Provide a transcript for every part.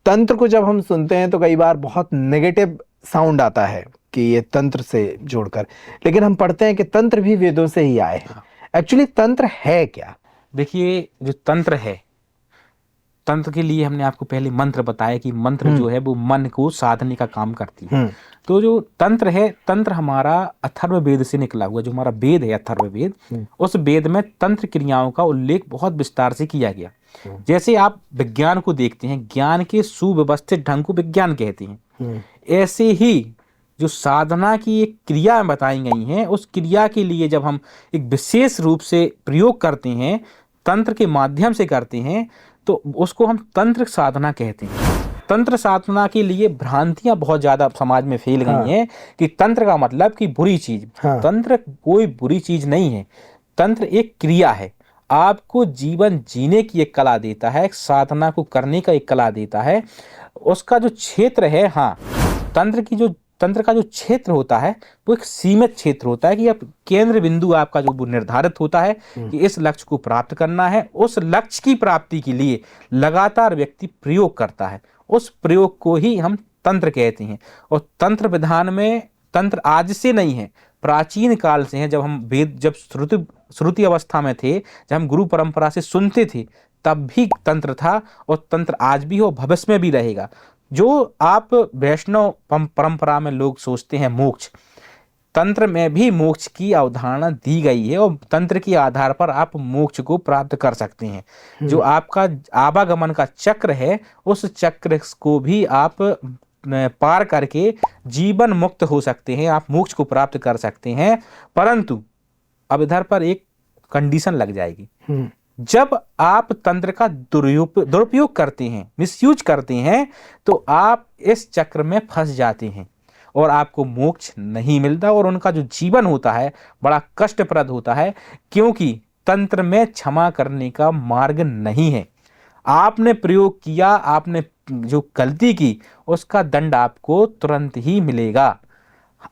तंत्र को जब हम सुनते हैं तो कई बार बहुत नेगेटिव साउंड आता है कि ये तंत्र से जोड़कर, लेकिन हम पढ़ते हैं कि तंत्र भी वेदों से ही आए हैं। एक्चुअली तंत्र है क्या? देखिए, जो तंत्र है, तंत्र के लिए हमने आपको पहले मंत्र बताया कि मंत्र जो है वो मन को साधने का काम करती है। तो जो तंत्र है, तंत्र हमारा अथर्ववेद से निकला हुआ, जो हमारा वेद है अथर्ववेद, उस वेद में तंत्र क्रियाओं का उल्लेख बहुत विस्तार से किया गया। जैसे आप विज्ञान को देखते हैं, ज्ञान के सुव्यवस्थित ढंग को विज्ञान कहते हैं, ऐसे ही जो साधना की एक क्रिया बताई गई हैं, उस क्रिया के लिए जब हम एक विशेष रूप से प्रयोग करते हैं, तंत्र के माध्यम से करते हैं, तो उसको हम तंत्र साधना कहते हैं। तंत्र साधना के लिए भ्रांतियां बहुत ज्यादा समाज में फैल गई हैं कि तंत्र का मतलब कि बुरी चीज। तंत्र कोई बुरी चीज नहीं है। तंत्र एक क्रिया है, आपको जीवन जीने की एक कला देता है, एक साधना को करने का एक कला देता है। उसका जो क्षेत्र है, हाँ, तंत्र का जो क्षेत्र होता है वो एक सीमित क्षेत्र होता है कि अब केंद्र बिंदु आपका जो निर्धारित होता है कि इस लक्ष्य को प्राप्त करना है। उस लक्ष्य की प्राप्ति के लिए लगातार व्यक्ति प्रयोग करता है, उस प्रयोग को ही हम तंत्र कहते हैं। और तंत्र विधान में, तंत्र आज से नहीं है, प्राचीन काल से है। जब हम वेद, जब श्रुति अवस्था में थे, जब हम गुरु परंपरा से सुनते थे, तब भी तंत्र था, और तंत्र आज भी हो, भविष्य में भी रहेगा। जो आप वैष्णव परंपरा में लोग सोचते हैं मोक्ष, तंत्र में भी मोक्ष की अवधारणा दी गई है, और तंत्र के आधार पर आप मोक्ष को प्राप्त कर सकते हैं। जो आपका आवागमन का चक्र है, उस चक्र को भी आप पार करके जीवन मुक्त हो सकते हैं, आप मोक्ष को प्राप्त कर सकते हैं। परंतु अब इधर पर एक कंडीशन लग जाएगी। जब आप तंत्र का दुरुपयोग करते हैं, मिसयूज करते हैं, तो आप इस चक्र में फंस जाते हैं और आपको मोक्ष नहीं मिलता, और उनका जो जीवन होता है बड़ा कष्टप्रद होता है, क्योंकि तंत्र में क्षमा करने का मार्ग नहीं है। आपने प्रयोग किया, आपने जो गलती की, उसका दंड आपको तुरंत ही मिलेगा।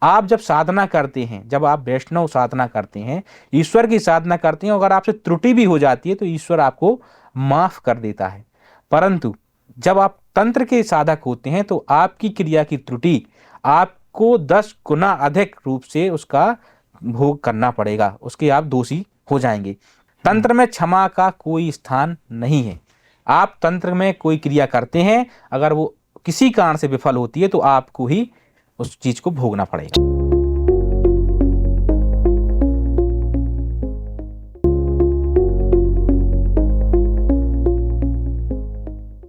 आप जब साधना करते हैं, जब आप वैष्णव साधना करते हैं, ईश्वर की साधना करते हैं, अगर आपसे त्रुटि भी हो जाती है तो ईश्वर आपको माफ कर देता है। परंतु जब आप तंत्र के साधक होते हैं तो आपकी क्रिया की त्रुटि आपको 10 गुना अधिक रूप से उसका भोग करना पड़ेगा, उसके आप दोषी हो जाएंगे। तंत्र में क्षमा का कोई स्थान नहीं है। आप तंत्र में कोई क्रिया करते हैं, अगर वो किसी कारण से विफल होती है तो आपको ही उस चीज को भोगना पड़ेगा।